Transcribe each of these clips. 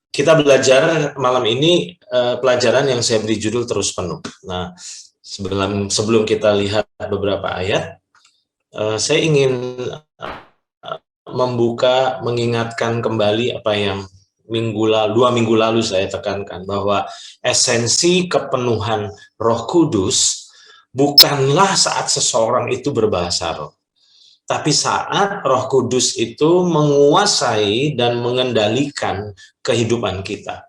Kita belajar malam ini pelajaran yang saya beri judul terus penuh. Nah, sebelum kita lihat beberapa ayat, saya ingin mengingatkan kembali apa yang 2 minggu lalu saya tekankan, bahwa esensi kepenuhan Roh Kudus bukanlah saat seseorang itu berbahasa roh, tapi saat Roh Kudus itu menguasai dan mengendalikan kehidupan kita.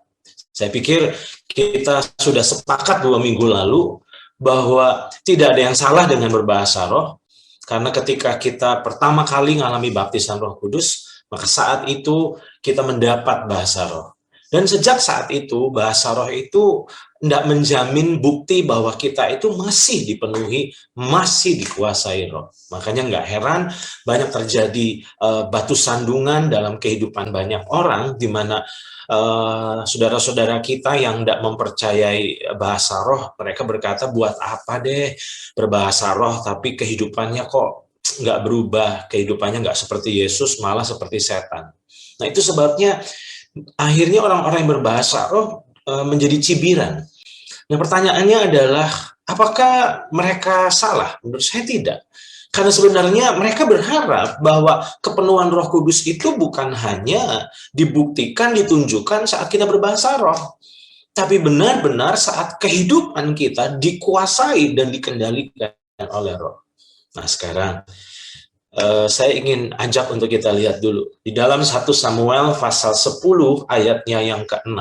Saya pikir kita sudah sepakat 2 minggu lalu bahwa tidak ada yang salah dengan berbahasa roh, karena ketika kita pertama kali mengalami baptisan Roh Kudus, maka saat itu kita mendapat bahasa roh. Dan sejak saat itu, bahasa roh itu tidak menjamin bukti bahwa kita itu masih dipenuhi, masih dikuasai roh. Makanya nggak heran banyak terjadi batu sandungan dalam kehidupan banyak orang, di mana saudara-saudara kita yang tidak mempercayai bahasa roh, mereka berkata, buat apa deh berbahasa roh, tapi kehidupannya kok nggak berubah, kehidupannya nggak seperti Yesus, malah seperti setan. Nah, itu sebabnya akhirnya orang-orang yang berbahasa roh menjadi cibiran. Nah, pertanyaannya adalah, apakah mereka salah? Menurut saya tidak. Karena sebenarnya mereka berharap bahwa kepenuhan Roh Kudus itu bukan hanya dibuktikan, ditunjukkan saat kita berbahasa roh, tapi benar-benar saat kehidupan kita dikuasai dan dikendalikan oleh roh. Nah, sekarang saya ingin ajak untuk kita lihat dulu. Di dalam 1 Samuel pasal 10 ayatnya yang ke-6,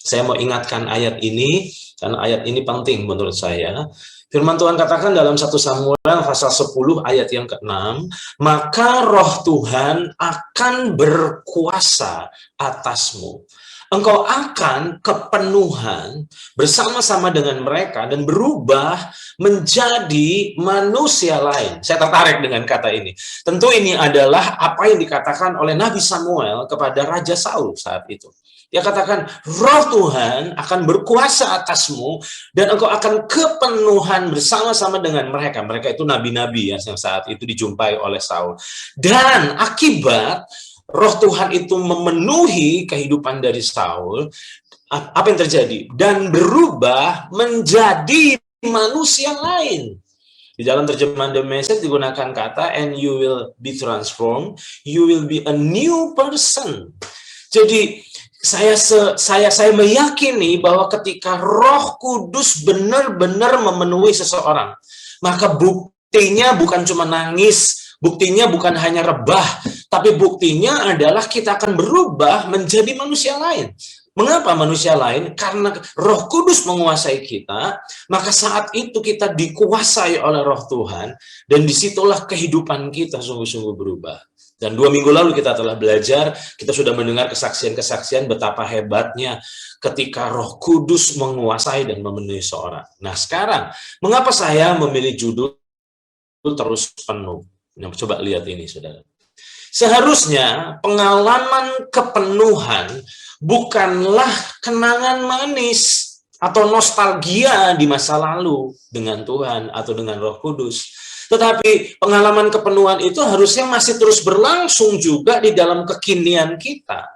saya mau ingatkan ayat ini, karena ayat ini penting menurut saya. Firman Tuhan katakan dalam 1 Samuel pasal 10 ayat yang ke-6, maka roh Tuhan akan berkuasa atasmu. Engkau akan kepenuhan bersama-sama dengan mereka dan berubah menjadi manusia lain. Saya tertarik dengan kata ini. Tentu ini adalah apa yang dikatakan oleh Nabi Samuel kepada Raja Saul saat itu. Dia katakan, roh Tuhan akan berkuasa atasmu dan engkau akan kepenuhan bersama-sama dengan mereka. Mereka itu nabi-nabi yang saat itu dijumpai oleh Saul. Dan akibat roh Tuhan itu memenuhi kehidupan dari Saul, apa yang terjadi? Dan berubah menjadi manusia lain. Di dalam terjemahan The Message digunakan kata, and you will be transformed, you will be a new person. Jadi saya meyakini bahwa ketika Roh Kudus benar-benar memenuhi seseorang, maka buktinya bukan cuma nangis, buktinya bukan hanya rebah, tapi buktinya adalah kita akan berubah menjadi manusia lain. Mengapa manusia lain? Karena Roh Kudus menguasai kita, maka saat itu kita dikuasai oleh Roh Tuhan, dan disitulah kehidupan kita sungguh-sungguh berubah. Dan 2 minggu lalu kita telah belajar, kita sudah mendengar kesaksian-kesaksian betapa hebatnya ketika Roh Kudus menguasai dan memenuhi seorang. Nah, sekarang, mengapa saya memilih judul terus penuh? Nah, coba lihat ini, saudara. Seharusnya pengalaman kepenuhan bukanlah kenangan manis atau nostalgia di masa lalu dengan Tuhan atau dengan Roh Kudus. Tetapi pengalaman kepenuhan itu harusnya masih terus berlangsung juga di dalam kekinian kita.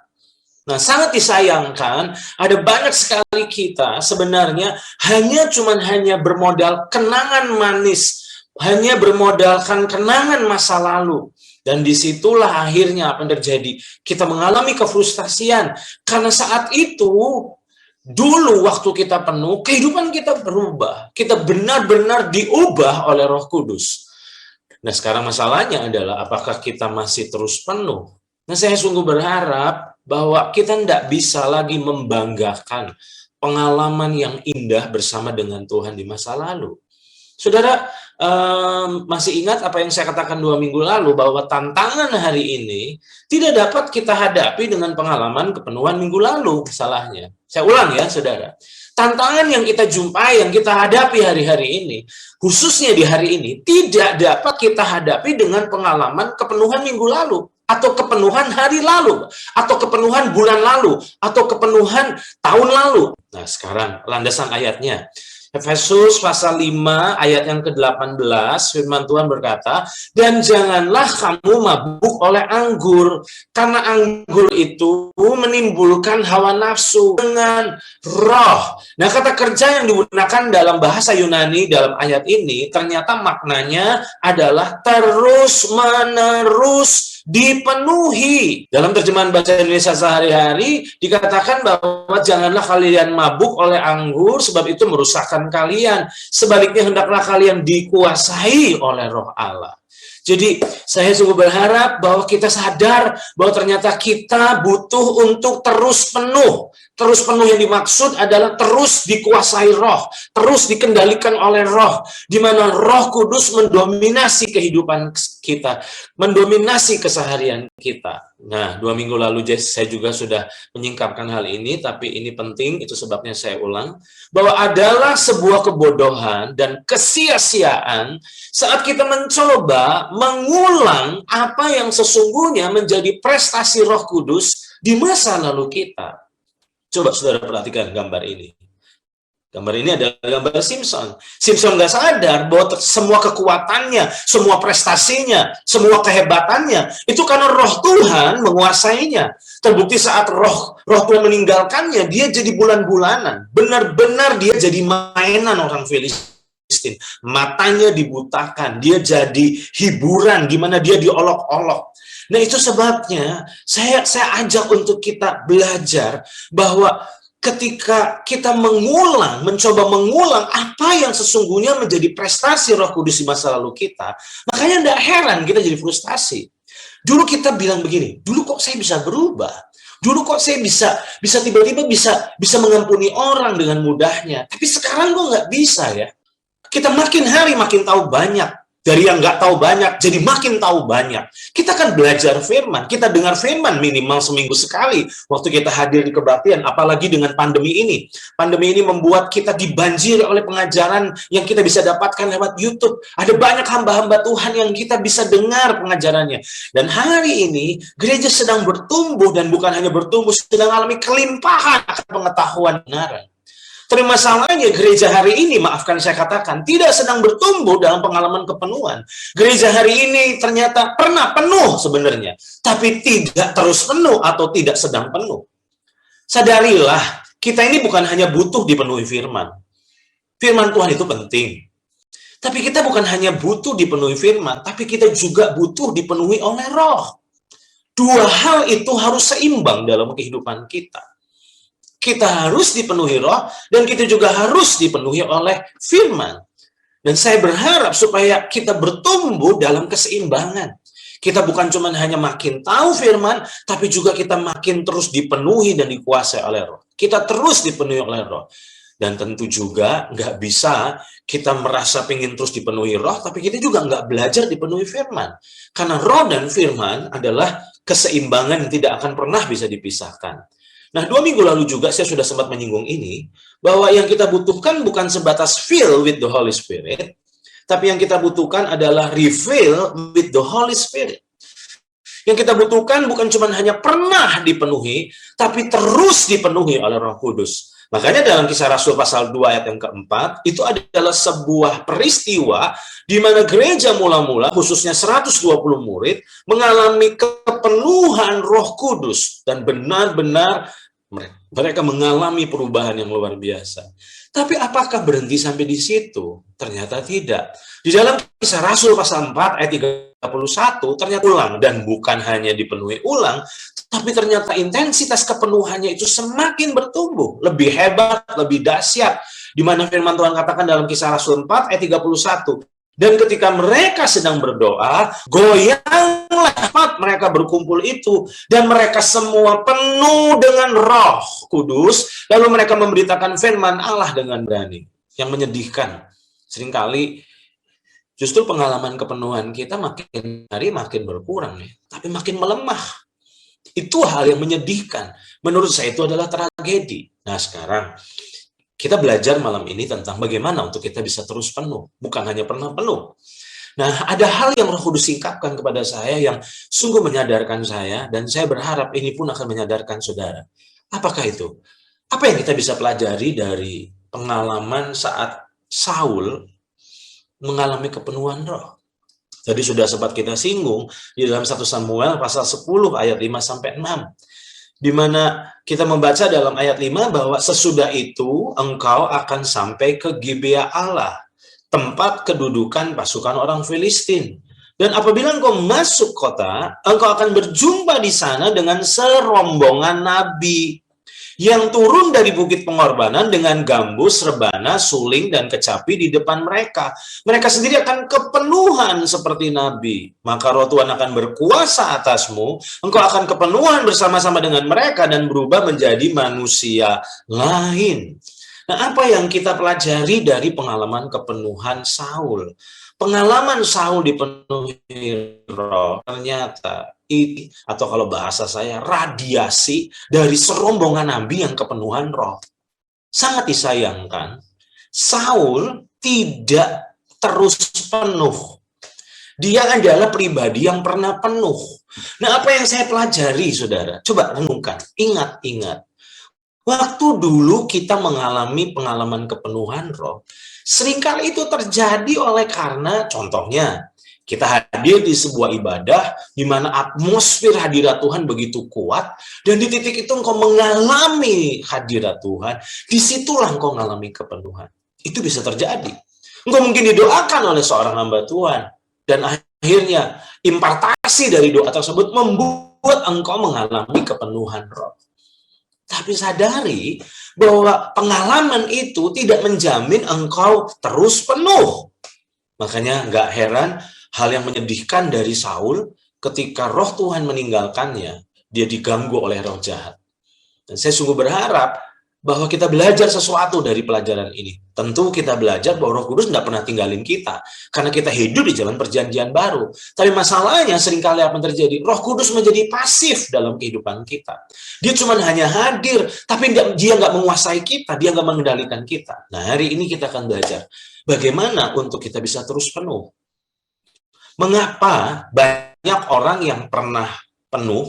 Nah, sangat disayangkan, ada banyak sekali kita sebenarnya hanya bermodal kenangan manis, hanya bermodalkan kenangan masa lalu. Dan disitulah akhirnya apa yang terjadi? Kita mengalami kefrustasian. Karena saat itu, dulu waktu kita penuh, kehidupan kita berubah. Kita benar-benar diubah oleh Roh Kudus. Nah, sekarang masalahnya adalah apakah kita masih terus penuh? Nah, saya sungguh berharap bahwa kita tidak bisa lagi membanggakan pengalaman yang indah bersama dengan Tuhan di masa lalu. Saudara, masih ingat apa yang saya katakan 2 minggu lalu, bahwa tantangan hari ini tidak dapat kita hadapi dengan pengalaman kepenuhan minggu lalu, salahnya. Saya ulang ya, saudara. Tantangan yang kita jumpai, yang kita hadapi hari-hari ini, khususnya di hari ini, tidak dapat kita hadapi dengan pengalaman kepenuhan minggu lalu, atau kepenuhan hari lalu, atau kepenuhan bulan lalu, atau kepenuhan tahun lalu. Nah, sekarang landasan ayatnya. Efesus pasal 5 ayat yang ke-18, firman Tuhan berkata, dan janganlah kamu mabuk oleh anggur, karena anggur itu menimbulkan hawa nafsu dengan roh. Nah, kata kerja yang digunakan dalam bahasa Yunani dalam ayat ini, ternyata maknanya adalah terus-menerus dipenuhi. Dalam terjemahan bahasa Indonesia sehari-hari dikatakan bahwa janganlah kalian mabuk oleh anggur sebab itu merusakkan kalian. Sebaliknya hendaklah kalian dikuasai oleh Roh Allah. Jadi saya sungguh berharap bahwa kita sadar bahwa ternyata kita butuh untuk terus penuh. Terus penuh yang dimaksud adalah terus dikuasai roh, terus dikendalikan oleh roh, di mana Roh Kudus mendominasi kehidupan kita, mendominasi keseharian kita. Nah, 2 minggu lalu saya juga sudah menyingkapkan hal ini, tapi ini penting, itu sebabnya saya ulang, bahwa adalah sebuah kebodohan dan kesia-siaan saat kita mencoba mengulang apa yang sesungguhnya menjadi prestasi Roh Kudus di masa lalu kita. Coba saudara perhatikan gambar ini. Gambar ini adalah gambar Simpson. Simpson nggak sadar bahwa semua kekuatannya, semua prestasinya, semua kehebatannya, itu karena roh Tuhan menguasainya. Terbukti saat roh Tuhan meninggalkannya, dia jadi bulan-bulanan. Benar-benar dia jadi mainan orang Filistin. Matanya dibutakan, dia jadi hiburan, gimana dia diolok-olok. Nah, itu sebabnya saya ajak untuk kita belajar bahwa ketika kita mencoba mengulang apa yang sesungguhnya menjadi prestasi Roh Kudus di masa lalu kita, makanya tidak heran kita jadi frustasi. Dulu kita bilang begini, dulu kok saya bisa berubah? Dulu kok saya bisa tiba-tiba bisa mengampuni orang dengan mudahnya, tapi sekarang kok nggak bisa ya? Kita makin hari makin tahu banyak. Dari yang nggak tahu banyak, jadi makin tahu banyak. Kita kan belajar firman, kita dengar firman minimal seminggu sekali waktu kita hadir di kebaktian, apalagi dengan pandemi ini. Pandemi ini membuat kita dibanjiri oleh pengajaran yang kita bisa dapatkan lewat YouTube. Ada banyak hamba-hamba Tuhan yang kita bisa dengar pengajarannya. Dan hari ini, gereja sedang bertumbuh, dan bukan hanya bertumbuh, sedang alami kelimpahan akan pengetahuan kebenaran. Tapi masalahnya gereja hari ini, maafkan saya katakan, tidak sedang bertumbuh dalam pengalaman kepenuhan. Gereja hari ini ternyata pernah penuh sebenarnya, tapi tidak terus penuh atau tidak sedang penuh. Sadarilah, kita ini bukan hanya butuh dipenuhi firman. Firman Tuhan itu penting. Tapi kita bukan hanya butuh dipenuhi firman, tapi kita juga butuh dipenuhi oleh roh. Dua hal itu harus seimbang dalam kehidupan kita. Kita harus dipenuhi roh, dan kita juga harus dipenuhi oleh firman. Dan saya berharap supaya kita bertumbuh dalam keseimbangan. Kita bukan cuma hanya makin tahu firman, tapi juga kita makin terus dipenuhi dan dikuasai oleh roh. Kita terus dipenuhi oleh roh. Dan tentu juga nggak bisa kita merasa pengen terus dipenuhi roh, tapi kita juga nggak belajar dipenuhi firman. Karena roh dan firman adalah keseimbangan yang tidak akan pernah bisa dipisahkan. Nah, 2 minggu lalu juga saya sudah sempat menyinggung ini, bahwa yang kita butuhkan bukan sebatas fill with the Holy Spirit, tapi yang kita butuhkan adalah refill with the Holy Spirit. Yang kita butuhkan bukan cuma hanya pernah dipenuhi, tapi terus dipenuhi oleh Roh Kudus. Makanya dalam Kisah Rasul pasal 2 ayat yang keempat, itu adalah sebuah peristiwa di mana gereja mula-mula, khususnya 120 murid, mengalami kepenuhan Roh Kudus, dan benar-benar mereka mengalami perubahan yang luar biasa. Tapi apakah berhenti sampai di situ? Ternyata tidak. Di dalam Kisah Rasul pasal 4 ayat 31 ternyata ulang, dan bukan hanya dipenuhi ulang, tapi ternyata intensitas kepenuhannya itu semakin bertumbuh, lebih hebat, lebih dahsyat. Di mana firman Tuhan katakan dalam Kisah Rasul 4 ayat 31, dan ketika mereka sedang berdoa, goyanglah tempat mereka berkumpul itu, dan mereka semua penuh dengan Roh Kudus, lalu mereka memberitakan firman Allah dengan berani. Yang menyedihkan, seringkali justru pengalaman kepenuhan kita makin hari makin berkurang, ya, tapi makin melemah. Itu hal yang menyedihkan. Menurut saya itu adalah tragedi. Nah, sekarang kita belajar malam ini tentang bagaimana untuk kita bisa terus penuh, bukan hanya pernah penuh. Nah, ada hal yang Roh Kudus singkapkan kepada saya yang sungguh menyadarkan saya, dan saya berharap ini pun akan menyadarkan saudara. Apakah itu? Apa yang kita bisa pelajari dari pengalaman saat Saul mengalami kepenuhan roh. Jadi sudah sempat kita singgung di dalam 1 Samuel pasal 10 ayat 5 sampai 6. Di mana kita membaca dalam ayat 5 bahwa sesudah itu engkau akan sampai ke Gibea Allah, tempat kedudukan pasukan orang Filistin. Dan apabila engkau masuk kota, engkau akan berjumpa di sana dengan serombongan nabi yang turun dari bukit pengorbanan dengan gambus, rebana, suling, dan kecapi di depan mereka. Mereka sendiri akan kepenuhan seperti nabi. Maka roh Tuhan akan berkuasa atasmu, engkau akan kepenuhan bersama-sama dengan mereka dan berubah menjadi manusia lain. Nah, apa yang kita pelajari dari pengalaman kepenuhan Saul? Pengalaman Saul dipenuhi roh, ternyata ini, atau kalau bahasa saya, radiasi dari serombongan nabi yang kepenuhan roh. Sangat disayangkan, Saul tidak terus penuh. Dia adalah pribadi yang pernah penuh. Nah, apa yang saya pelajari, saudara? Coba renungkan, ingat-ingat. Waktu dulu kita mengalami pengalaman kepenuhan roh, seringkali itu terjadi oleh karena, contohnya, kita hadir di sebuah ibadah di mana atmosfer hadirat Tuhan begitu kuat, dan di titik itu engkau mengalami hadirat Tuhan, disitulah engkau mengalami kepenuhan. Itu bisa terjadi. Engkau mungkin didoakan oleh seorang hamba Tuhan, dan akhirnya impartasi dari doa tersebut membuat engkau mengalami kepenuhan roh. Tapi sadari bahwa pengalaman itu tidak menjamin engkau terus penuh. Makanya nggak heran hal yang menyedihkan dari Saul ketika roh Tuhan meninggalkannya, dia diganggu oleh roh jahat. Dan saya sungguh berharap bahwa kita belajar sesuatu dari pelajaran ini. Tentu kita belajar bahwa Roh Kudus nggak pernah tinggalin kita, karena kita hidup di zaman perjanjian baru. Tapi masalahnya seringkali apa yang terjadi? Roh Kudus menjadi pasif dalam kehidupan kita. Dia cuma hanya hadir, tapi dia nggak menguasai kita, dia nggak mengendalikan kita. Nah, hari ini kita akan belajar bagaimana untuk kita bisa terus penuh. Mengapa banyak orang yang pernah penuh,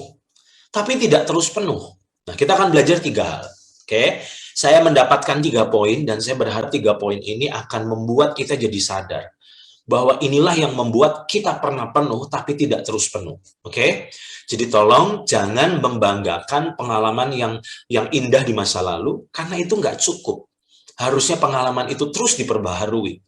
tapi tidak terus penuh? Nah, kita akan belajar 3 hal. Oke, saya mendapatkan 3 poin dan saya berharap 3 poin ini akan membuat kita jadi sadar bahwa inilah yang membuat kita pernah penuh tapi tidak terus penuh. Oke, jadi tolong jangan membanggakan pengalaman yang indah di masa lalu, karena itu nggak cukup. Harusnya pengalaman itu terus diperbaharui.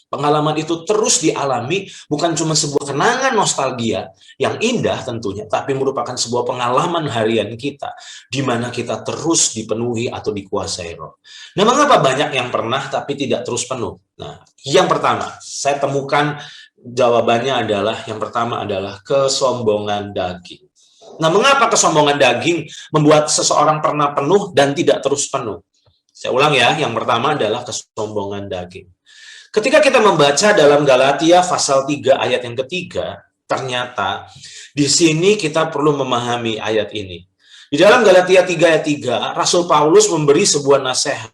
Pengalaman itu terus dialami, bukan cuma sebuah kenangan nostalgia yang indah tentunya, tapi merupakan sebuah pengalaman harian kita, di mana kita terus dipenuhi atau dikuasai roh. Nah, mengapa banyak yang pernah tapi tidak terus penuh? Nah, yang pertama, saya temukan jawabannya adalah, yang pertama adalah kesombongan daging. Nah, mengapa kesombongan daging membuat seseorang pernah penuh dan tidak terus penuh? Saya ulang ya, yang pertama adalah kesombongan daging. Ketika kita membaca dalam Galatia pasal 3 ayat yang ketiga, ternyata di sini kita perlu memahami ayat ini. Di dalam Galatia 3 ayat 3, Rasul Paulus memberi sebuah nasihat,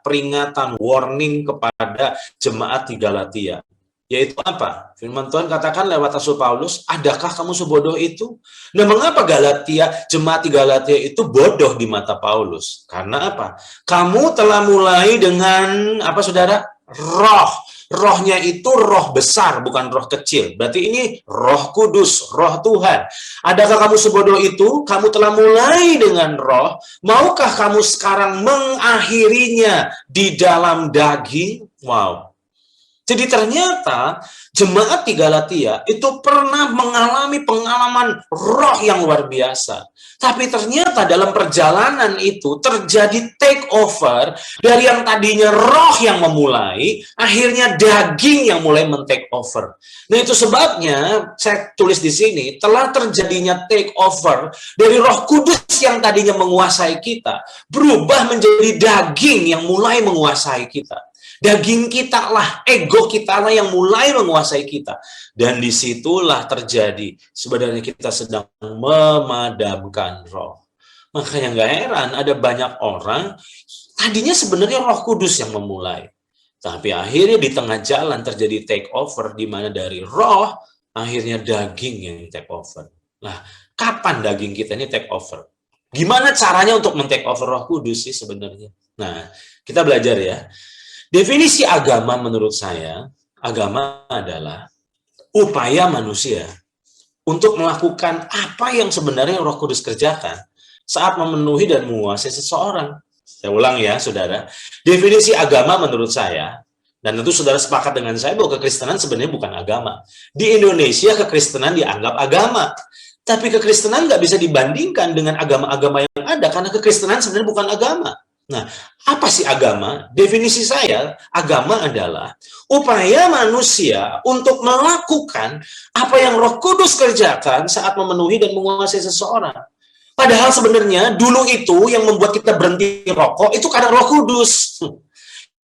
peringatan, warning kepada jemaat di Galatia. Yaitu apa? Firman Tuhan katakan lewat Rasul Paulus, adakah kamu sebodoh itu? Nah, mengapa jemaat di Galatia itu bodoh di mata Paulus? Karena apa? Kamu telah mulai dengan, apa saudara? Rohnya itu roh besar, bukan roh kecil. Berarti ini Roh Kudus, roh Tuhan. Adakah kamu sebodoh itu? Kamu telah mulai dengan roh, maukah kamu sekarang mengakhirinya di dalam daging? Wow. Jadi ternyata jemaat di Galatia itu pernah mengalami pengalaman roh yang luar biasa. Tapi ternyata dalam perjalanan itu terjadi take over dari yang tadinya roh yang memulai, akhirnya daging yang mulai men-take over. Nah, itu sebabnya saya tulis di sini, telah terjadinya take over dari Roh Kudus yang tadinya menguasai kita, berubah menjadi daging yang mulai menguasai kita. Daging kita lah, ego kita lah yang mulai menguasai kita. Dan disitulah terjadi, sebenarnya kita sedang memadamkan roh. Makanya nggak heran ada banyak orang, tadinya sebenarnya Roh Kudus yang memulai. Tapi akhirnya di tengah jalan terjadi take over, di mana dari roh, akhirnya daging yang take over. Nah, kapan daging kita ini take over? Gimana caranya untuk men-take over Roh Kudus sih sebenarnya? Nah, kita belajar ya. Definisi agama menurut saya, agama adalah upaya manusia untuk melakukan apa yang sebenarnya Roh Kudus kerjakan saat memenuhi dan menguasai seseorang. Saya ulang ya, saudara. Definisi agama menurut saya, dan tentu saudara sepakat dengan saya bahwa kekristenan sebenarnya bukan agama. Di Indonesia, kekristenan dianggap agama. Tapi kekristenan nggak bisa dibandingkan dengan agama-agama yang ada, karena kekristenan sebenarnya bukan agama. Nah, apa sih agama? Definisi saya, agama adalah upaya manusia untuk melakukan apa yang Roh Kudus kerjakan saat memenuhi dan menguasai seseorang. Padahal sebenarnya dulu itu yang membuat kita berhenti rokok itu karena Roh Kudus.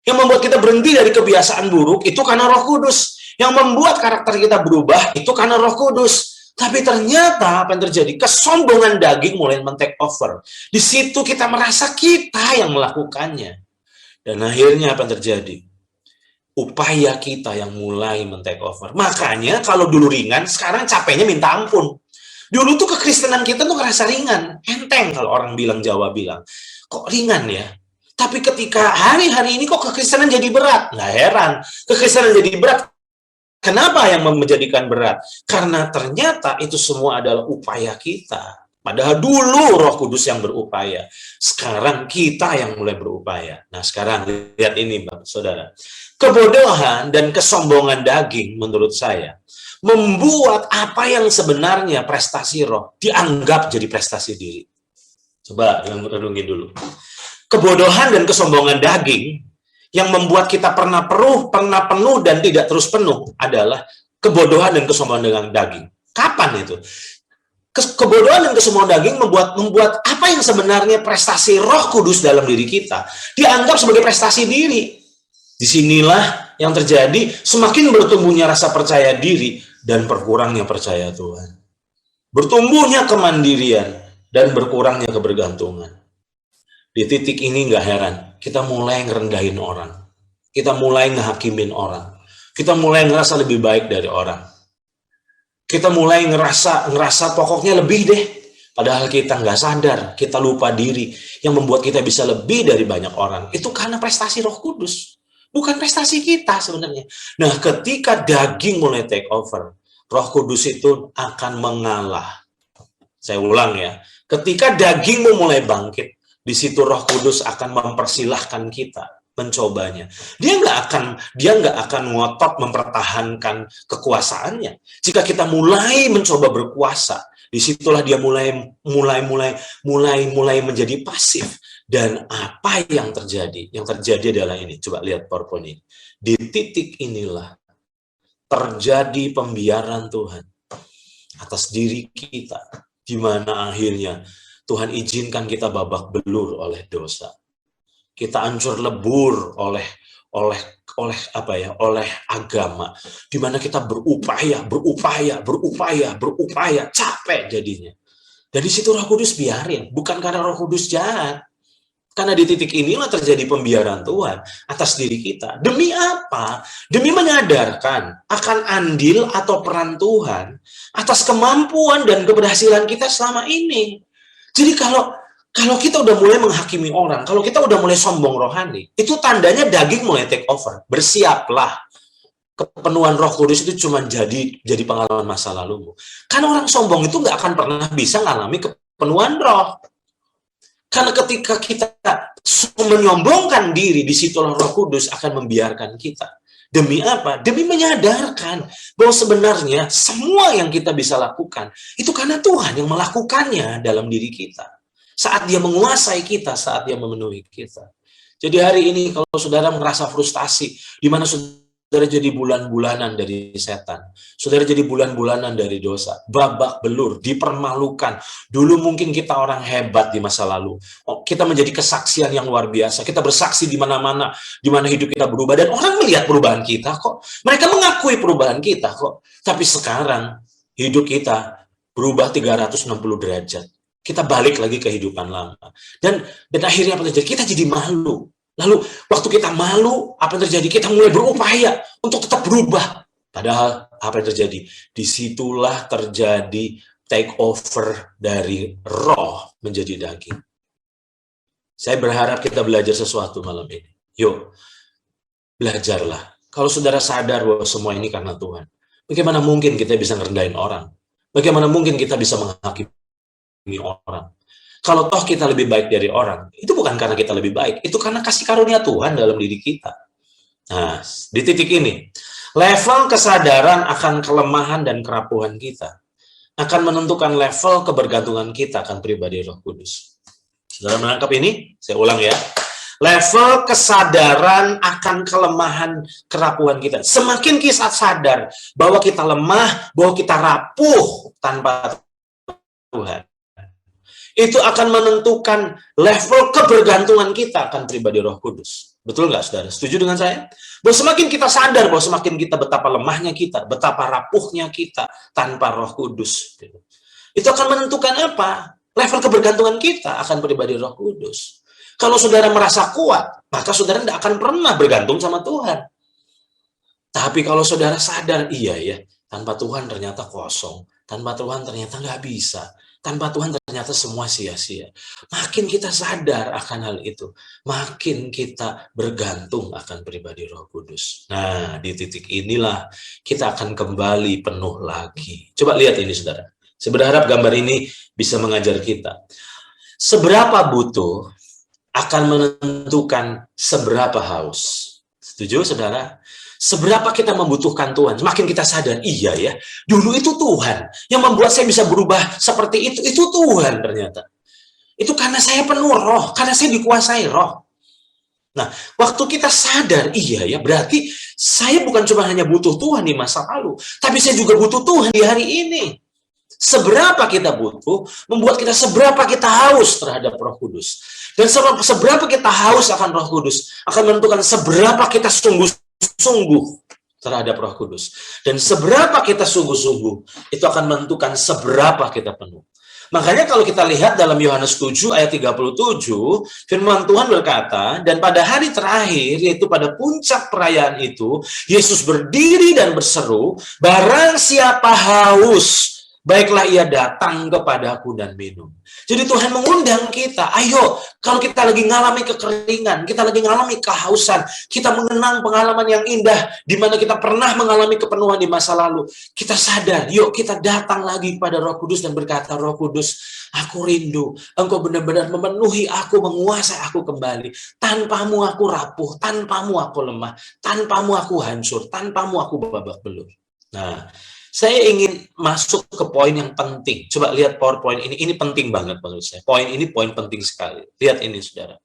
Yang membuat kita berhenti dari kebiasaan buruk itu karena Roh Kudus. Yang membuat karakter kita berubah itu karena Roh Kudus. Tapi ternyata apa yang terjadi? Kesombongan daging mulai men-take over. Di situ kita merasa kita yang melakukannya. Dan akhirnya apa yang terjadi? Upaya kita yang mulai men-take over. Makanya kalau dulu ringan, sekarang capeknya minta ampun. Dulu tuh kekristenan kita tuh ngerasa ringan. Enteng kalau orang bilang, Jawa bilang. Kok ringan ya? Tapi ketika hari-hari ini kok kekristenan jadi berat? Nggak heran. Kekristenan jadi berat. Kenapa yang menjadikan berat? Karena ternyata itu semua adalah upaya kita. Padahal dulu Roh Kudus yang berupaya. Sekarang kita yang mulai berupaya. Nah sekarang lihat ini Bapak Saudara. Kebodohan dan kesombongan daging menurut saya membuat apa yang sebenarnya prestasi roh dianggap jadi prestasi diri. Coba renungin dulu. Kebodohan dan kesombongan daging yang membuat kita pernah penuh dan tidak terus penuh adalah kebodohan dan kesombongan dengan daging. Kapan itu? Kebodohan dan kesombongan daging membuat apa yang sebenarnya prestasi Roh Kudus dalam diri kita dianggap sebagai prestasi diri. Disinilah yang terjadi semakin bertumbuhnya rasa percaya diri dan berkurangnya percaya Tuhan. Bertumbuhnya kemandirian dan berkurangnya kebergantungan. Di titik ini nggak heran, kita mulai ngerendahin orang. Kita mulai ngehakimin orang. Kita mulai ngerasa lebih baik dari orang. Kita mulai ngerasa pokoknya lebih deh. Padahal kita nggak sadar, kita lupa diri. Yang membuat kita bisa lebih dari banyak orang. Itu karena prestasi Roh Kudus. Bukan prestasi kita sebenarnya. Nah, ketika daging mulai take over, Roh Kudus itu akan mengalah. Saya ulang ya. Ketika dagingmu mulai bangkit, di situ Roh Kudus akan mempersilahkan kita mencobanya. Dia nggak akan ngotot mempertahankan kekuasaannya. Jika kita mulai mencoba berkuasa, disitulah dia mulai menjadi pasif. Dan apa yang terjadi? Yang terjadi adalah ini. Coba lihat PowerPoint ini. Di titik inilah terjadi pembiaran Tuhan atas diri kita, di mana akhirnya Tuhan izinkan kita babak belur oleh dosa. Kita hancur lebur oleh agama, di mana kita berupaya, capek jadinya. Dan di situ Roh Kudus biarin, bukan karena Roh Kudus jahat. Karena di titik inilah terjadi pembiaran Tuhan atas diri kita. Demi apa? Demi menyadarkan akan andil atau peran Tuhan atas kemampuan dan keberhasilan kita selama ini. Jadi kalau kita udah mulai menghakimi orang, kalau kita udah mulai sombong rohani, itu tandanya daging mulai take over. Bersiaplah. Kepenuhan Roh Kudus itu cuma jadi pengalaman masa lalumu. Karena orang sombong itu nggak akan pernah bisa mengalami kepenuhan roh. Karena ketika kita menyombongkan diri, di situ Roh Kudus akan membiarkan kita. Demi apa? Demi menyadarkan bahwa sebenarnya semua yang kita bisa lakukan, itu karena Tuhan yang melakukannya dalam diri kita. Saat dia menguasai kita, saat dia memenuhi kita. Jadi hari ini kalau saudara merasa frustasi, di mana saudara jadi bulan-bulanan dari setan, saudara jadi bulan-bulanan dari dosa, babak belur, dipermalukan. Dulu mungkin kita orang hebat di masa lalu, kita menjadi kesaksian yang luar biasa, kita bersaksi di mana-mana, di mana hidup kita berubah, dan orang melihat perubahan kita kok, mereka mengakui perubahan kita kok. Tapi sekarang hidup kita berubah 360 derajat, kita balik lagi ke kehidupan lama, dan akhirnya apa terjadi? Kita jadi malu. Lalu waktu kita malu, apa yang terjadi? Kita mulai berupaya untuk tetap berubah. Padahal apa yang terjadi? Disitulah terjadi take over dari roh menjadi daging. Saya berharap kita belajar sesuatu malam ini. Yuk, belajarlah. Kalau saudara sadar bahwa semua ini karena Tuhan, bagaimana mungkin kita bisa ngerendahin orang? Bagaimana mungkin kita bisa menghakimi orang? Kalau toh kita lebih baik dari orang, itu bukan karena kita lebih baik, itu karena kasih karunia Tuhan dalam diri kita. Nah, di titik ini, level kesadaran akan kelemahan dan kerapuhan kita akan menentukan level kebergantungan kita akan pribadi Roh Kudus. Saudara menangkap ini? Saya ulang ya. Level kesadaran akan kelemahan kerapuhan kita. Semakin kita sadar bahwa kita lemah, bahwa kita rapuh tanpa Tuhan, itu akan menentukan level kebergantungan kita akan pribadi Roh Kudus. Betul nggak, saudara? Setuju dengan saya? Bahwa semakin kita sadar, bahwa semakin kita betapa lemahnya kita, betapa rapuhnya kita tanpa Roh Kudus. Itu akan menentukan apa? Level kebergantungan kita akan pribadi Roh Kudus. Kalau saudara merasa kuat, maka saudara tidak akan pernah bergantung sama Tuhan. Tapi kalau saudara sadar, iya ya, tanpa Tuhan ternyata kosong. Tanpa Tuhan ternyata nggak bisa. Tanpa Tuhan ternyata semua sia-sia. Makin kita sadar akan hal itu, makin kita bergantung akan pribadi Roh Kudus. Nah, di titik inilah kita akan kembali penuh lagi. Coba lihat ini, saudara. Saya berharap gambar ini bisa mengajar kita. Seberapa butuh akan menentukan seberapa haus. Setuju, saudara? Seberapa kita membutuhkan Tuhan, semakin kita sadar, iya ya, dulu itu Tuhan yang membuat saya bisa berubah seperti itu Tuhan ternyata. Itu karena saya penuh roh, karena saya dikuasai roh. Nah, waktu kita sadar, iya ya, berarti saya bukan cuma hanya butuh Tuhan di masa lalu, tapi saya juga butuh Tuhan di hari ini. Seberapa kita butuh, membuat kita seberapa kita haus terhadap Roh Kudus. Dan seberapa kita haus akan Roh Kudus, akan menentukan seberapa kita sungguh-sungguh terhadap Roh Kudus. Dan seberapa kita sungguh-sungguh, itu akan menentukan seberapa kita penuh. Makanya kalau kita lihat dalam Yohanes 7 ayat 37, firman Tuhan berkata, dan pada hari terakhir, yaitu pada puncak perayaan itu, Yesus berdiri dan berseru, barang siapa haus, baiklah ia datang kepadaku dan minum. Jadi Tuhan mengundang kita, ayo, kalau kita lagi ngalami kekeringan, kita lagi ngalami kehausan, kita mengenang pengalaman yang indah, di mana kita pernah mengalami kepenuhan di masa lalu, kita sadar, yuk kita datang lagi pada Roh Kudus dan berkata, Roh Kudus, aku rindu, Engkau benar-benar memenuhi aku, menguasai aku kembali. Tanpamu aku rapuh, tanpamu aku lemah, tanpamu aku hancur, tanpamu aku babak belur. Nah, saya ingin masuk ke poin yang penting. Coba lihat PowerPoint ini penting banget menurut saya. Poin ini poin penting sekali. Lihat ini, saudara.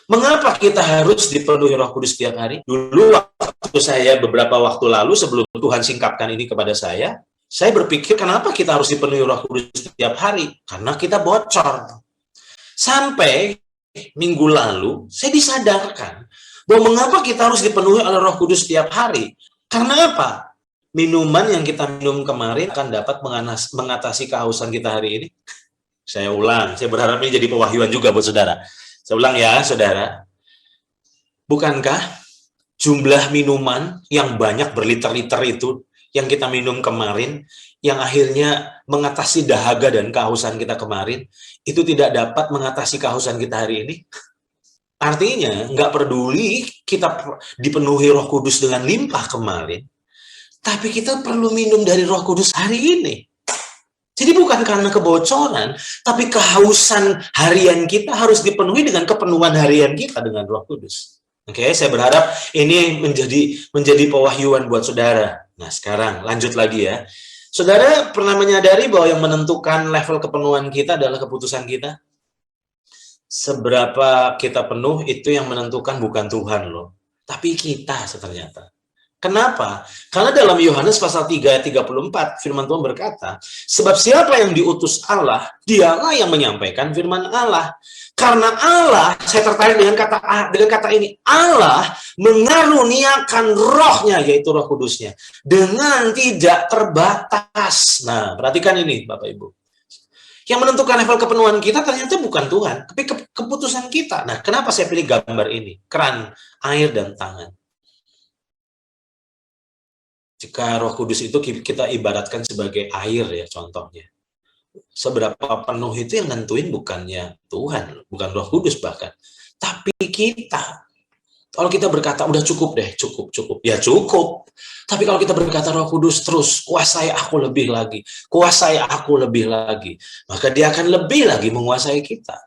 Mengapa kita harus dipenuhi Roh Kudus setiap hari? Dulu waktu saya beberapa waktu lalu sebelum Tuhan singkapkan ini kepada saya berpikir kenapa kita harus dipenuhi Roh Kudus setiap hari? Karena kita bocor. Sampai minggu lalu saya disadarkan bahwa mengapa kita harus dipenuhi oleh Roh Kudus setiap hari? Karena apa? Minuman yang kita minum kemarin akan dapat mengatasi kehausan kita hari ini. Saya ulang, saya berharap ini jadi pewahyuan juga buat saudara. Saya ulang ya, saudara. Bukankah jumlah minuman yang banyak berliter-liter itu, yang kita minum kemarin, yang akhirnya mengatasi dahaga dan kehausan kita kemarin, itu tidak dapat mengatasi kehausan kita hari ini? Artinya, nggak peduli kita dipenuhi Roh Kudus dengan limpah kemarin, tapi kita perlu minum dari Roh Kudus hari ini. Jadi bukan karena kebocoran, tapi kehausan harian kita harus dipenuhi dengan kepenuhan harian kita dengan Roh Kudus. Oke, saya berharap ini menjadi pewahyuan buat saudara. Nah, sekarang lanjut lagi ya. Saudara pernah menyadari bahwa yang menentukan level kepenuhan kita adalah keputusan kita? Seberapa kita penuh itu yang menentukan bukan Tuhan loh, tapi kita ternyata. Kenapa? Karena dalam Yohanes pasal 3 ayat 34 firman Tuhan berkata, sebab siapa yang diutus Allah, dialah yang menyampaikan firman Allah. Karena Allah, saya tertarik dengan kata ini, Allah mengaruniakan rohnya, yaitu Roh Kudusnya, dengan tidak terbatas. Nah, perhatikan ini Bapak Ibu. Yang menentukan level kepenuhan kita ternyata bukan Tuhan, tapi keputusan kita. Nah, kenapa saya pilih gambar ini? Keran, air, dan tangan. Jika Roh Kudus itu kita ibaratkan sebagai air ya contohnya. Seberapa penuh itu yang nentuin bukannya Tuhan, bukan Roh Kudus bahkan, tapi kita. Kalau kita berkata, udah cukup deh, cukup, ya cukup. Tapi kalau kita berkata Roh Kudus terus, kuasai aku lebih lagi, kuasai aku lebih lagi, maka dia akan lebih lagi menguasai kita.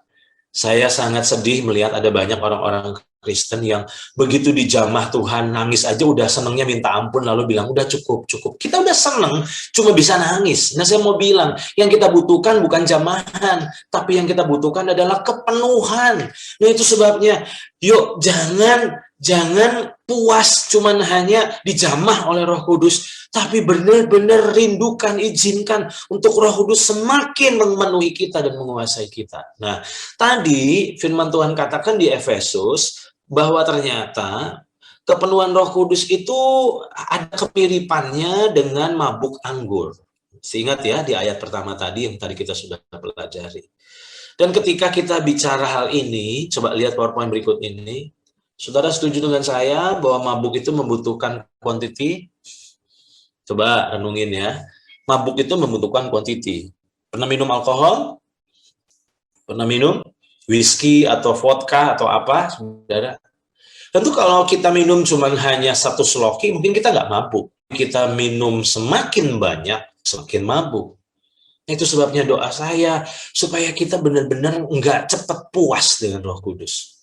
Saya sangat sedih melihat ada banyak orang-orang Kristen yang begitu dijamah Tuhan, nangis aja udah senengnya minta ampun, lalu bilang, udah cukup. Kita udah seneng, cuma bisa nangis. Nah, saya mau bilang, yang kita butuhkan bukan jamahan, tapi yang kita butuhkan adalah kepenuhan. Nah, itu sebabnya, yuk jangan puas cuman hanya dijamah oleh Roh Kudus, tapi benar-benar rindukan, izinkan untuk Roh Kudus semakin memenuhi kita dan menguasai kita. Nah, tadi firman Tuhan katakan di Efesus, bahwa ternyata kepenuhan Roh Kudus itu ada kemiripannya dengan mabuk anggur. Ingat ya di ayat pertama tadi yang tadi kita sudah pelajari. Dan ketika kita bicara hal ini, coba lihat PowerPoint berikut ini. Saudara setuju dengan saya bahwa mabuk itu membutuhkan quantity? Coba renungin ya. Mabuk itu membutuhkan quantity. Pernah minum alkohol? Pernah minum whisky atau vodka atau apa, saudara? Tentu kalau kita minum cuma hanya satu sloki, mungkin kita nggak mabuk. Kita minum semakin banyak, semakin mabuk. Itu sebabnya doa saya, supaya kita benar-benar nggak cepat puas dengan Roh Kudus.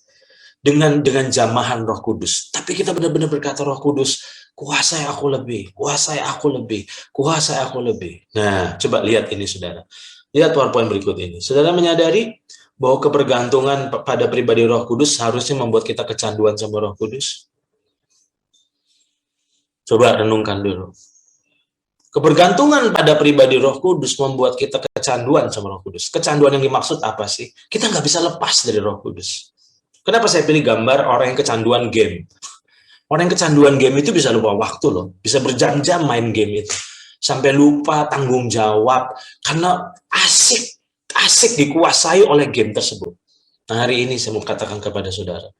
Dengan jamahan Roh Kudus. Tapi kita benar-benar berkata, Roh Kudus, kuasai aku lebih, kuasai aku lebih, kuasai aku lebih. Nah, coba lihat ini, saudara. Lihat PowerPoint berikut ini. Saudara menyadari bahwa kebergantungan pada pribadi Roh Kudus harusnya membuat kita kecanduan sama Roh Kudus? Coba renungkan dulu. Kebergantungan pada pribadi Roh Kudus membuat kita kecanduan sama Roh Kudus. Kecanduan yang dimaksud apa sih? Kita nggak bisa lepas dari Roh Kudus. Kenapa saya pilih gambar orang yang kecanduan game? Orang yang kecanduan game itu bisa lupa waktu loh. Bisa berjam-jam main game itu. Sampai lupa tanggung jawab. Karena asik dikuasai oleh game tersebut. Nah, hari ini saya mau katakan kepada saudara,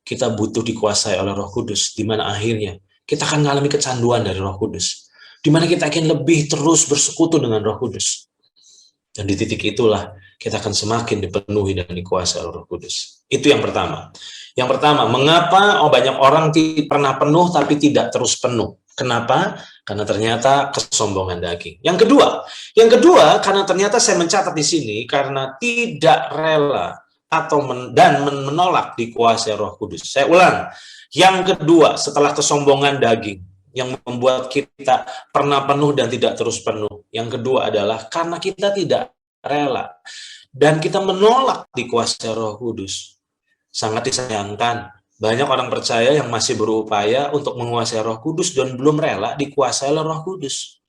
kita butuh dikuasai oleh Roh Kudus, di mana akhirnya kita akan mengalami kecanduan dari Roh Kudus, di mana kita akan lebih terus bersekutu dengan Roh Kudus. Dan di titik itulah kita akan semakin dipenuhi dan dikuasai oleh Roh Kudus. Itu yang pertama. Yang pertama, mengapa banyak orang pernah penuh tapi tidak terus penuh? Kenapa? Karena ternyata kesombongan daging. Yang kedua, karena ternyata saya mencatat di sini karena tidak rela atau menolak dikuasai Roh Kudus. Saya ulang. Yang kedua, setelah kesombongan daging yang membuat kita pernah penuh dan tidak terus penuh. Yang kedua adalah karena kita tidak rela dan kita menolak dikuasai Roh Kudus. Sangat disayangkan. Banyak orang percaya yang masih berupaya untuk menguasai Roh Kudus dan belum rela dikuasai oleh Roh Kudus.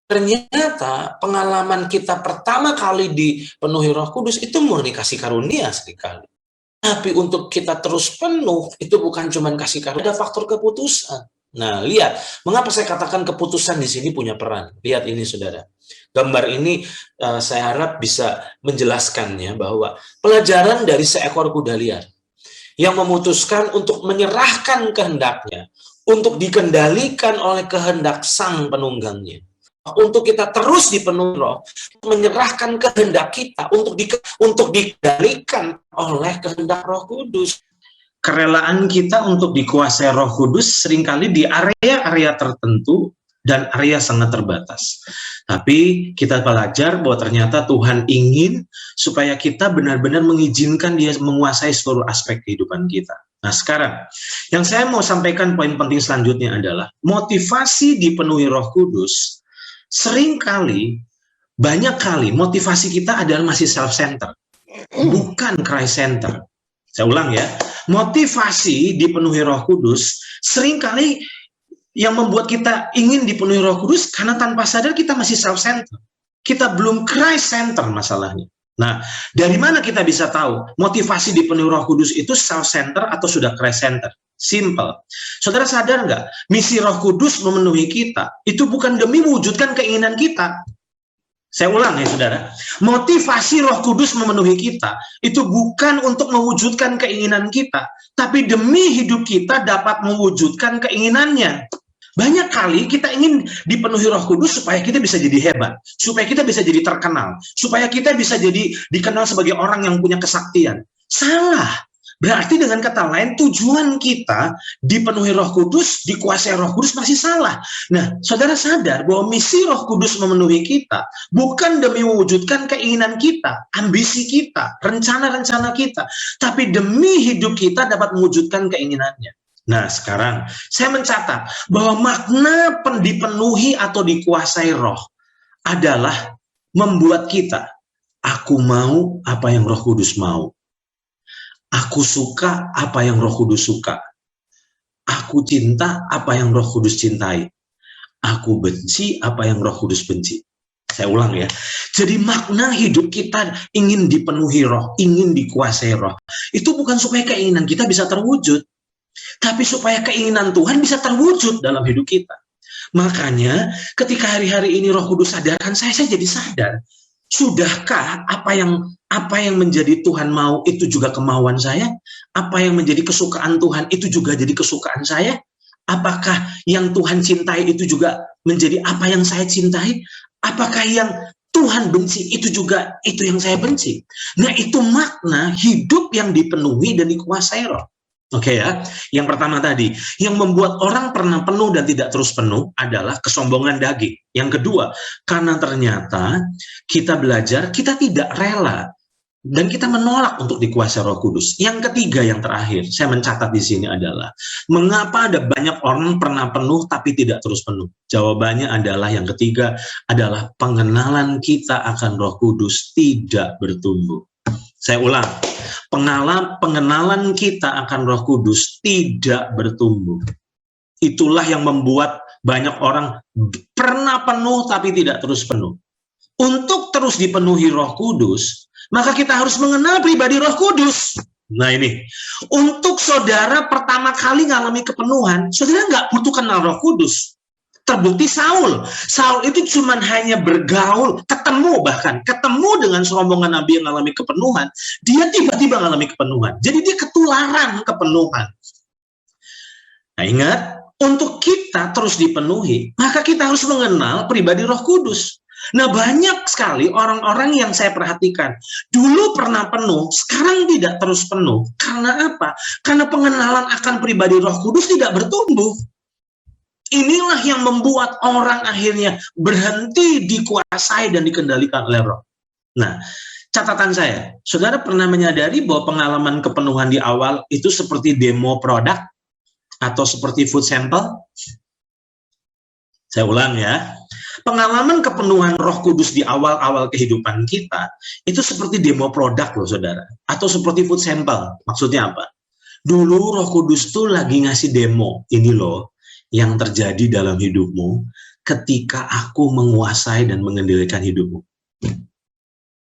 Ternyata pengalaman kita pertama kali dipenuhi Roh Kudus itu murni kasih karunia sekali. Tapi untuk kita terus penuh itu bukan cuma kasih karunia, ada faktor keputusan. Nah, lihat, mengapa saya katakan keputusan di sini punya peran. Lihat ini, saudara. Gambar ini saya harap bisa menjelaskannya bahwa pelajaran dari seekor kuda liar yang memutuskan untuk menyerahkan kehendaknya, untuk dikendalikan oleh kehendak sang penunggangnya. Untuk kita terus dipenuhi Roh, menyerahkan kehendak kita untuk dikendalikan oleh kehendak Roh Kudus. Kerelaan kita untuk dikuasai Roh Kudus seringkali di area-area tertentu dan area sangat terbatas. Tapi kita belajar bahwa ternyata Tuhan ingin supaya kita benar-benar mengizinkan Dia menguasai seluruh aspek kehidupan kita. Nah, sekarang yang saya mau sampaikan poin penting selanjutnya adalah motivasi dipenuhi Roh Kudus. Seringkali, banyak kali motivasi kita adalah masih self-centered, bukan Christ-centered. Saya ulang ya, motivasi dipenuhi Roh Kudus seringkali yang membuat kita ingin dipenuhi Roh Kudus karena tanpa sadar kita masih self-centered. Kita belum Christ-centered masalahnya. Nah, dari mana kita bisa tahu motivasi dipenuhi Roh Kudus itu self-centered atau sudah Christ-centered? Simple. Saudara sadar nggak? Misi Roh Kudus memenuhi kita itu bukan demi mewujudkan keinginan kita. Saya ulang ya, saudara. Motivasi Roh Kudus memenuhi kita itu bukan untuk mewujudkan keinginan kita, tapi demi hidup kita dapat mewujudkan keinginannya. Banyak kali kita ingin dipenuhi Roh Kudus supaya kita bisa jadi hebat, supaya kita bisa jadi terkenal, supaya kita bisa jadi dikenal sebagai orang yang punya kesaktian. Salah. Berarti dengan kata lain, tujuan kita dipenuhi Roh Kudus, dikuasai Roh Kudus masih salah. Nah, saudara sadar bahwa misi Roh Kudus memenuhi kita bukan demi mewujudkan keinginan kita, ambisi kita, rencana-rencana kita, tapi demi hidup kita dapat mewujudkan keinginannya. Nah, sekarang saya mencatat bahwa makna dipenuhi atau dikuasai Roh adalah membuat kita, aku mau apa yang Roh Kudus mau. Aku suka apa yang Roh Kudus suka. Aku cinta apa yang Roh Kudus cintai. Aku benci apa yang Roh Kudus benci. Saya ulang ya. Jadi makna hidup kita ingin dipenuhi Roh, ingin dikuasai Roh. Itu bukan supaya keinginan kita bisa terwujud, tapi supaya keinginan Tuhan bisa terwujud dalam hidup kita. Makanya ketika hari-hari ini Roh Kudus sadarkan saya jadi sadar. Sudahkah apa yang menjadi Tuhan mau itu juga kemauan saya? Apa yang menjadi kesukaan Tuhan itu juga jadi kesukaan saya? Apakah yang Tuhan cintai itu juga menjadi apa yang saya cintai? Apakah yang Tuhan benci itu juga itu yang saya benci? Nah, itu makna hidup yang dipenuhi dan dikuasai Roh. Oke ya, yang pertama tadi, yang membuat orang pernah penuh dan tidak terus penuh adalah kesombongan daging. Yang kedua, karena ternyata kita belajar, kita tidak rela dan kita menolak untuk dikuasai Roh Kudus. Yang ketiga, yang terakhir, saya mencatat di sini adalah mengapa ada banyak orang pernah penuh tapi tidak terus penuh. Jawabannya adalah yang ketiga adalah pengenalan kita akan Roh Kudus tidak bertumbuh. Saya ulang. Pengenalan kita akan Roh Kudus tidak bertumbuh. Itulah yang membuat banyak orang pernah penuh tapi tidak terus penuh. Untuk terus dipenuhi Roh Kudus, maka kita harus mengenal pribadi Roh Kudus. Nah ini, untuk saudara pertama kali ngalami kepenuhan, saudara nggak butuh kenal Roh Kudus. Terbukti Saul itu cuma hanya bergaul, ketemu dengan serombongan nabi yang mengalami kepenuhan, dia tiba-tiba mengalami kepenuhan. Jadi dia ketularan kepenuhan. Nah ingat, untuk kita terus dipenuhi, maka kita harus mengenal pribadi Roh Kudus. Nah banyak sekali orang-orang yang saya perhatikan, dulu pernah penuh, sekarang tidak terus penuh. Karena apa? Karena pengenalan akan pribadi Roh Kudus tidak bertumbuh. Inilah yang membuat orang akhirnya berhenti dikuasai dan dikendalikan oleh Roh. Nah, catatan saya, saudara pernah menyadari bahwa pengalaman kepenuhan di awal itu seperti demo produk atau seperti food sample? Saya ulang ya, pengalaman kepenuhan Roh Kudus di awal-awal kehidupan kita itu seperti demo produk loh saudara, atau seperti food sample. Maksudnya apa? Dulu Roh Kudus tuh lagi ngasih demo, ini loh yang terjadi dalam hidupmu ketika aku menguasai dan mengendalikan hidupmu.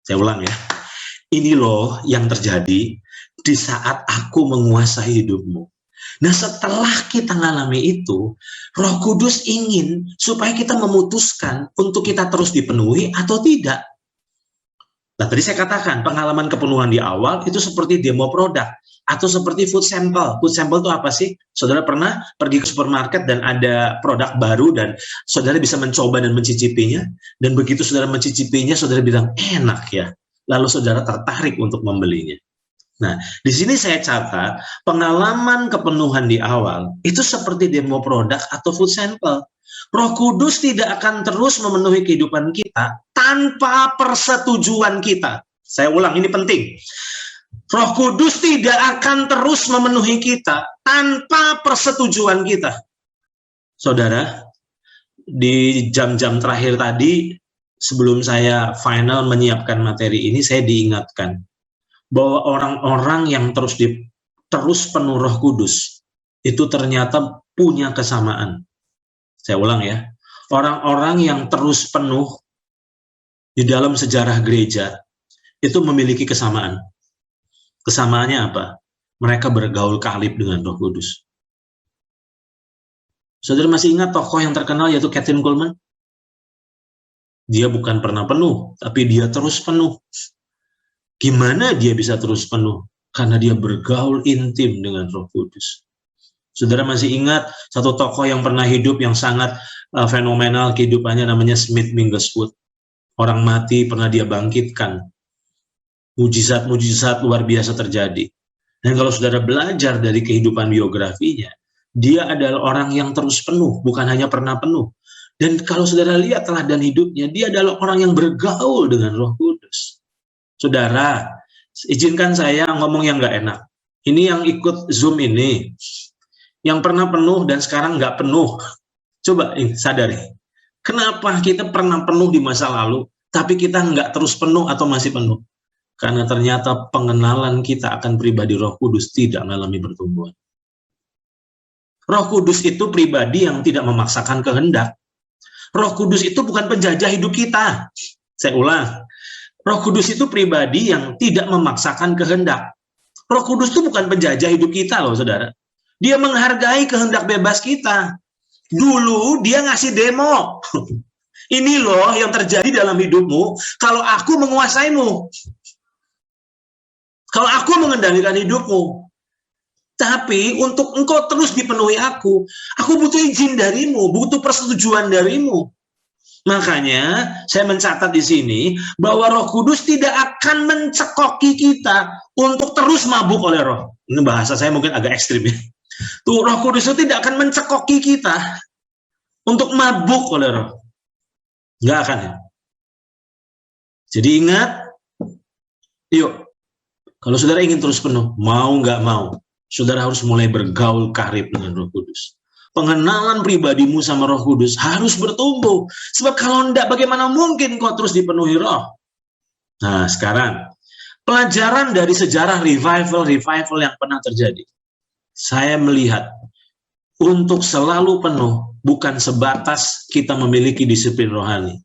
Saya ulang ya. Ini loh yang terjadi di saat aku menguasai hidupmu. Nah setelah kita ngalami itu, Roh Kudus ingin supaya kita memutuskan untuk kita terus dipenuhi atau tidak. Nah tadi saya katakan pengalaman kepenuhan di awal itu seperti demo produk atau seperti food sample. Food sample itu apa sih? Saudara pernah pergi ke supermarket dan ada produk baru dan saudara bisa mencoba dan mencicipinya, dan begitu saudara mencicipinya, saudara bilang enak ya, lalu saudara tertarik untuk membelinya. Nah, di sini saya catat pengalaman kepenuhan di awal itu seperti demo produk atau food sample. Roh Kudus tidak akan terus memenuhi kehidupan kita tanpa persetujuan kita. Saya ulang, ini penting. Roh Kudus tidak akan terus memenuhi kita tanpa persetujuan kita. Saudara, di jam-jam terakhir tadi, sebelum saya final menyiapkan materi ini, saya diingatkan bahwa orang-orang yang terus penuh Roh Kudus, itu ternyata punya kesamaan. Saya ulang ya, orang-orang yang terus penuh di dalam sejarah gereja, itu memiliki kesamaan. Kesamaannya apa? Mereka bergaul kalib dengan Roh Kudus. Saudara masih ingat tokoh yang terkenal yaitu Kathryn Kuhlman? Dia bukan pernah penuh, tapi dia terus penuh. Gimana dia bisa terus penuh? Karena dia bergaul intim dengan Roh Kudus. Saudara masih ingat satu tokoh yang pernah hidup yang sangat fenomenal kehidupannya, namanya Smith Wigglesworth. Orang mati pernah dia bangkitkan. Mujizat-mujizat luar biasa terjadi. Dan kalau saudara belajar dari kehidupan biografinya, dia adalah orang yang terus penuh, bukan hanya pernah penuh. Dan kalau saudara lihat teladan hidupnya, dia adalah orang yang bergaul dengan Roh Kudus. Saudara, izinkan saya ngomong yang nggak enak. Ini yang ikut Zoom ini, yang pernah penuh dan sekarang nggak penuh. Coba sadari, kenapa kita pernah penuh di masa lalu, tapi kita nggak terus penuh atau masih penuh? Karena ternyata pengenalan kita akan pribadi Roh Kudus tidak mengalami pertumbuhan. Roh Kudus itu pribadi yang tidak memaksakan kehendak. Roh Kudus itu bukan penjajah hidup kita. Saya ulang, Roh Kudus itu pribadi yang tidak memaksakan kehendak. Roh Kudus itu bukan penjajah hidup kita loh, saudara. Dia menghargai kehendak bebas kita. Dulu dia ngasih demo. Ini loh yang terjadi dalam hidupmu kalau aku menguasaimu. Kalau aku mengendalikan hidupmu. Tapi untuk engkau terus dipenuhi aku butuh izin darimu, butuh persetujuan darimu. Makanya saya mencatat di sini bahwa Roh Kudus tidak akan mencekoki kita untuk terus mabuk oleh roh. Ini bahasa saya mungkin agak ekstrim ya. Tuh, Roh Kudus itu tidak akan mencekoki kita untuk mabuk oleh roh. Nggak akan ya. Jadi ingat, yuk, kalau saudara ingin terus penuh, mau nggak mau, saudara harus mulai bergaul karib dengan Roh Kudus. Pengenalan pribadimu sama Roh Kudus harus bertumbuh. Sebab kalau enggak, bagaimana mungkin kau terus dipenuhi roh? Nah, sekarang, pelajaran dari sejarah revival yang pernah terjadi. Saya melihat, untuk selalu penuh, bukan sebatas kita memiliki disiplin rohani.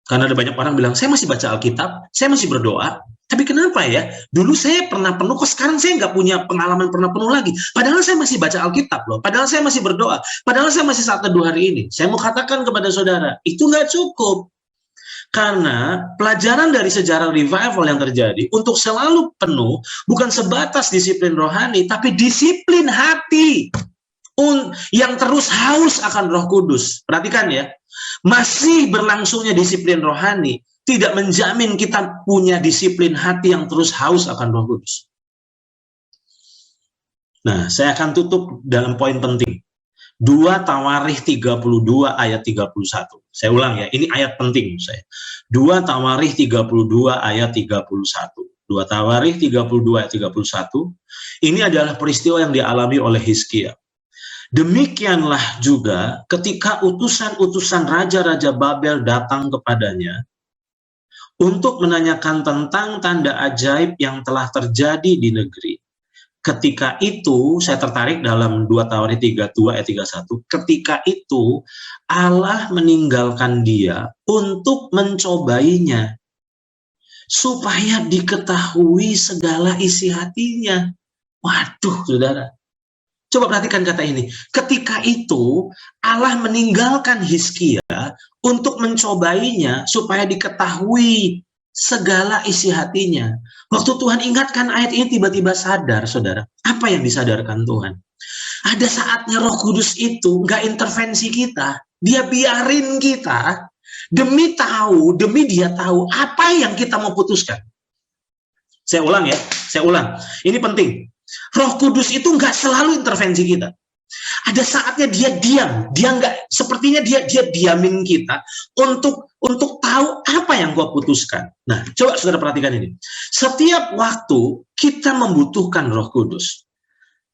Karena ada banyak orang bilang, saya masih baca Alkitab, saya masih berdoa, tapi kenapa ya? Dulu saya pernah penuh, kok sekarang saya nggak punya pengalaman pernah penuh lagi. Padahal saya masih baca Alkitab loh, padahal saya masih berdoa, padahal saya masih saat teduh hari ini. Saya mau katakan kepada saudara, itu nggak cukup. Karena pelajaran dari sejarah revival yang terjadi, untuk selalu penuh, bukan sebatas disiplin rohani, tapi disiplin hati. Yang terus haus akan Roh Kudus. Perhatikan ya, masih berlangsungnya disiplin rohani tidak menjamin kita punya disiplin hati yang terus haus akan Roh Kudus. Nah, saya akan tutup dalam poin penting. 2 Tawarikh 32 ayat 31. Saya ulang ya, ini ayat penting saya. 2 Tawarikh 32 ayat 31. 2 Tawarikh 32 ayat 31. Ini adalah peristiwa yang dialami oleh Hizkia. Demikianlah juga ketika utusan-utusan raja-raja Babel datang kepadanya untuk menanyakan tentang tanda ajaib yang telah terjadi di negeri. Ketika itu, saya tertarik dalam 2 Tawarikh 32 ayat 31, ketika itu Allah meninggalkan dia untuk mencobainya, supaya diketahui segala isi hatinya. Waduh, saudara. Coba perhatikan kata ini. Ketika itu Allah meninggalkan Hizkia untuk mencobainya, supaya diketahui segala isi hatinya. Waktu Tuhan ingatkan ayat ini, tiba-tiba sadar, saudara. Apa yang disadarkan Tuhan? Ada saatnya Roh Kudus itu nggak intervensi kita. Dia biarin kita demi dia tahu apa yang kita mau putuskan. Saya ulang ya, saya ulang. Ini penting. Roh Kudus itu nggak selalu intervensi kita. Ada saatnya dia diam, sepertinya dia diamin kita untuk tahu apa yang gua putuskan. Nah, coba saudara perhatikan ini. Setiap waktu kita membutuhkan Roh Kudus,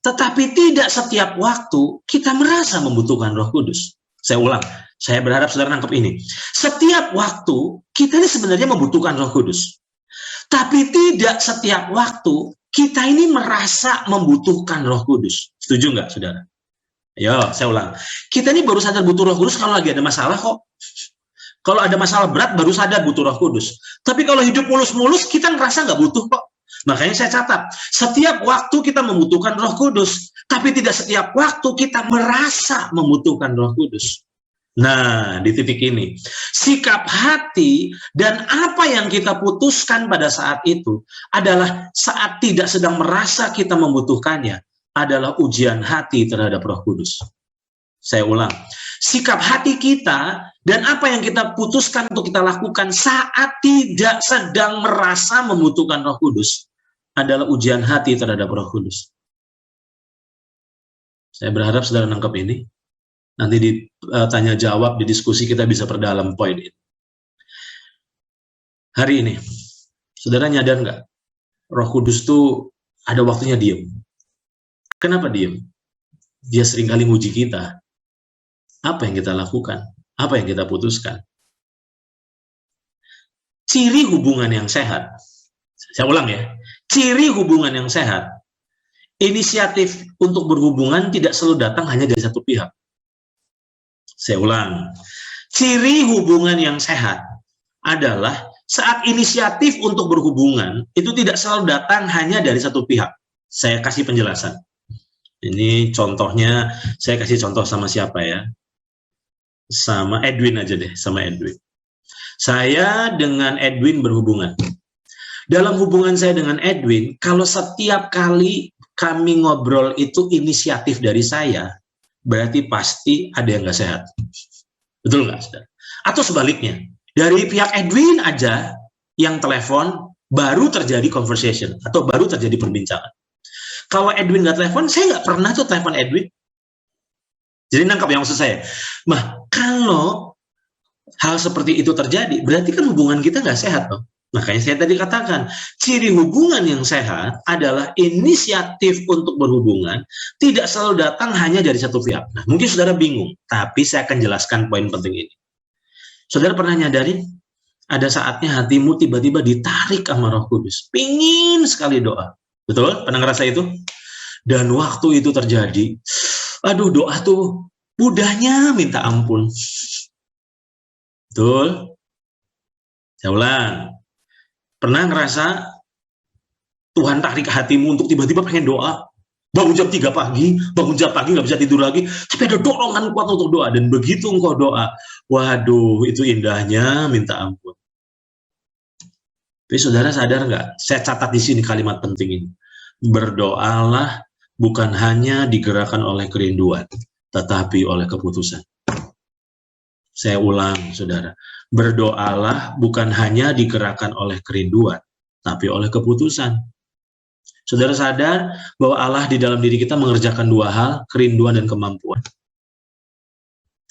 tetapi tidak setiap waktu kita merasa membutuhkan Roh Kudus. Saya ulang, saya berharap saudara nangkep ini. Setiap waktu kita ini sebenarnya membutuhkan Roh Kudus, tapi tidak setiap waktu kita ini merasa membutuhkan Roh Kudus. Setuju nggak, saudara? Ayo, saya ulang. Kita ini baru sadar butuh Roh Kudus kalau lagi ada masalah kok. Kalau ada masalah berat, baru sadar butuh Roh Kudus. Tapi kalau hidup mulus-mulus, kita ngerasa nggak butuh kok. Makanya saya catat, setiap waktu kita membutuhkan Roh Kudus, tapi tidak setiap waktu kita merasa membutuhkan Roh Kudus. Nah, di titik ini, sikap hati dan apa yang kita putuskan pada saat itu adalah saat tidak sedang merasa kita membutuhkannya, adalah ujian hati terhadap Roh Kudus. Saya ulang, sikap hati kita dan apa yang kita putuskan untuk kita lakukan saat tidak sedang merasa membutuhkan Roh Kudus adalah ujian hati terhadap Roh Kudus. Saya berharap saudara nangkep ini. Nanti di tanya jawab, di diskusi kita bisa perdalam poin ini. Hari ini, saudara nyadar nggak? Roh Kudus tuh ada waktunya diem. Kenapa diem? Dia seringkali nguji kita. Apa yang kita lakukan? Apa yang kita putuskan? Ciri hubungan yang sehat. Saya ulang ya. Ciri hubungan yang sehat. Inisiatif untuk berhubungan tidak selalu datang hanya dari satu pihak. Saya ulang. Ciri hubungan yang sehat adalah saat inisiatif untuk berhubungan itu tidak selalu datang hanya dari satu pihak. Saya kasih penjelasan. Ini contohnya, saya kasih contoh sama siapa ya? Sama Edwin aja deh, sama Edwin. Saya dengan Edwin berhubungan. Dalam hubungan saya dengan Edwin, kalau setiap kali kami ngobrol itu inisiatif dari saya, berarti pasti ada yang nggak sehat. Betul nggak, saudara? Atau sebaliknya, dari pihak Edwin aja yang telepon, baru terjadi conversation, atau baru terjadi perbincangan. Kalau Edwin nggak telepon, saya nggak pernah tuh telepon Edwin. Jadi nangkap yang maksud saya. Nah, kalau hal seperti itu terjadi, berarti kan hubungan kita nggak sehat, dong. Makanya saya tadi katakan, ciri hubungan yang sehat adalah inisiatif untuk berhubungan tidak selalu datang hanya dari satu pihak. Nah, mungkin saudara bingung, tapi saya akan jelaskan poin penting ini. Saudara pernah nyadari, ada saatnya hatimu tiba-tiba ditarik sama Roh Kudus. Pingin sekali doa. Betul? Pernah ngerasa itu? Dan waktu itu terjadi, aduh doa tuh mudahnya minta ampun. Betul? Saya ulang. Pernah ngerasa Tuhan tarik hatimu untuk tiba-tiba pengen doa, bangun jam 3 pagi, bangun jam pagi nggak bisa tidur lagi, tapi ada dorongan kuat untuk doa, dan begitu engkau doa, waduh itu indahnya minta ampun. Tapi saudara sadar nggak? Saya catat di sini kalimat penting ini. Berdoalah bukan hanya digerakkan oleh kerinduan, tetapi oleh keputusan. Saya ulang, saudara. Berdoalah bukan hanya digerakkan oleh kerinduan, tapi oleh keputusan. Saudara sadar bahwa Allah di dalam diri kita mengerjakan dua hal, kerinduan dan kemampuan.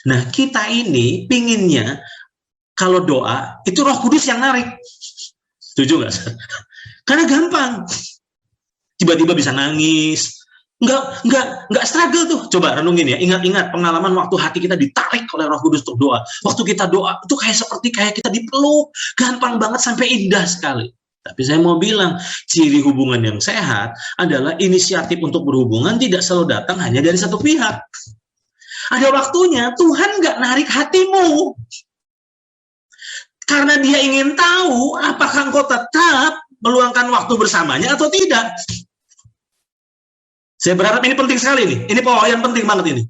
Nah, kita ini pinginnya kalau doa, itu Roh Kudus yang narik. Setuju nggak? Karena gampang. Tiba-tiba bisa nangis. Nggak struggle tuh. Coba renungin ya, ingat-ingat pengalaman waktu hati kita ditarik oleh Roh Kudus untuk doa. Waktu kita doa, itu kayak kita dipeluk. Gampang banget sampai indah sekali. Tapi saya mau bilang, ciri hubungan yang sehat adalah inisiatif untuk berhubungan tidak selalu datang hanya dari satu pihak. Ada waktunya Tuhan nggak narik hatimu. Karena dia ingin tahu apakah engkau tetap meluangkan waktu bersamanya atau tidak. Saya berharap ini penting sekali nih. Ini poin penting banget ini.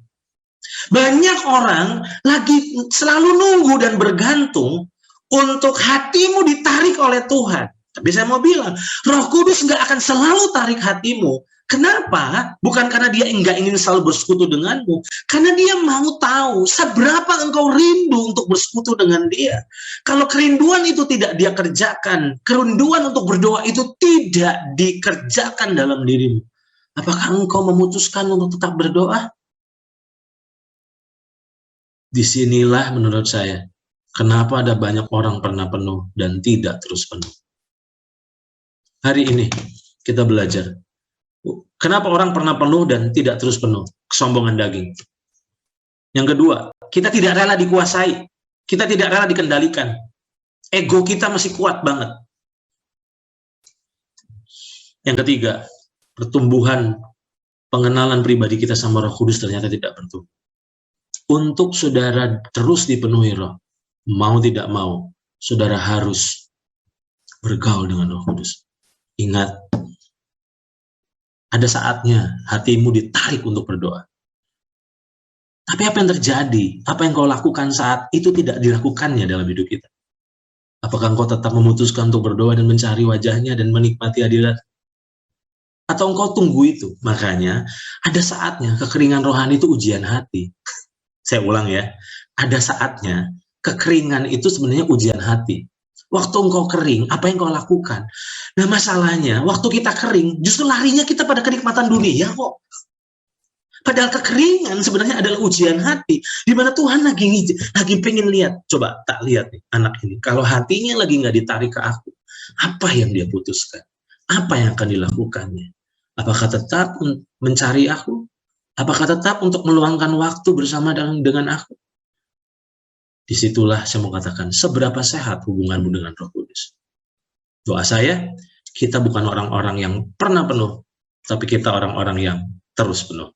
Banyak orang lagi selalu nunggu dan bergantung untuk hatimu ditarik oleh Tuhan. Tapi saya mau bilang, Roh Kudus nggak akan selalu tarik hatimu. Kenapa? Bukan karena dia nggak ingin selalu bersekutu denganmu. Karena dia mau tahu seberapa engkau rindu untuk bersekutu dengan dia. Kalau kerinduan itu tidak dia kerjakan, kerinduan untuk berdoa itu tidak dikerjakan dalam dirimu, apakah engkau memutuskan untuk tetap berdoa? Disinilah menurut saya, kenapa ada banyak orang pernah penuh dan tidak terus penuh. Hari ini kita belajar. Kenapa orang pernah penuh dan tidak terus penuh? Kesombongan daging. Yang kedua, kita tidak rela dikuasai. Kita tidak rela dikendalikan. Ego kita masih kuat banget. Yang ketiga, pertumbuhan pengenalan pribadi kita sama Roh Kudus ternyata tidak bertumbuh. Untuk saudara terus dipenuhi Roh, mau tidak mau, saudara harus bergaul dengan Roh Kudus. Ingat, ada saatnya hatimu ditarik untuk berdoa. Tapi apa yang terjadi? Apa yang kau lakukan saat itu tidak dilakukannya dalam hidup kita? Apakah engkau tetap memutuskan untuk berdoa dan mencari wajahnya dan menikmati hadirat? Atau engkau tunggu itu? Makanya ada saatnya kekeringan rohani itu ujian hati. Saya ulang ya, ada saatnya kekeringan itu sebenarnya ujian hati. Waktu engkau kering, apa yang kau lakukan? Nah masalahnya, waktu kita kering, justru larinya kita pada kenikmatan dunia kok. Padahal kekeringan sebenarnya adalah ujian hati, di mana Tuhan lagi pengen lihat. Coba tak lihat nih anak ini, kalau hatinya lagi nggak ditarik ke aku, apa yang dia putuskan? Apa yang akan dilakukannya? Apakah tetap mencari aku? Apakah tetap untuk meluangkan waktu bersama dengan aku? Disitulah saya mau katakan, seberapa sehat hubunganmu dengan Roh Kudus. Doa saya, kita bukan orang-orang yang pernah penuh, tapi kita orang-orang yang terus penuh.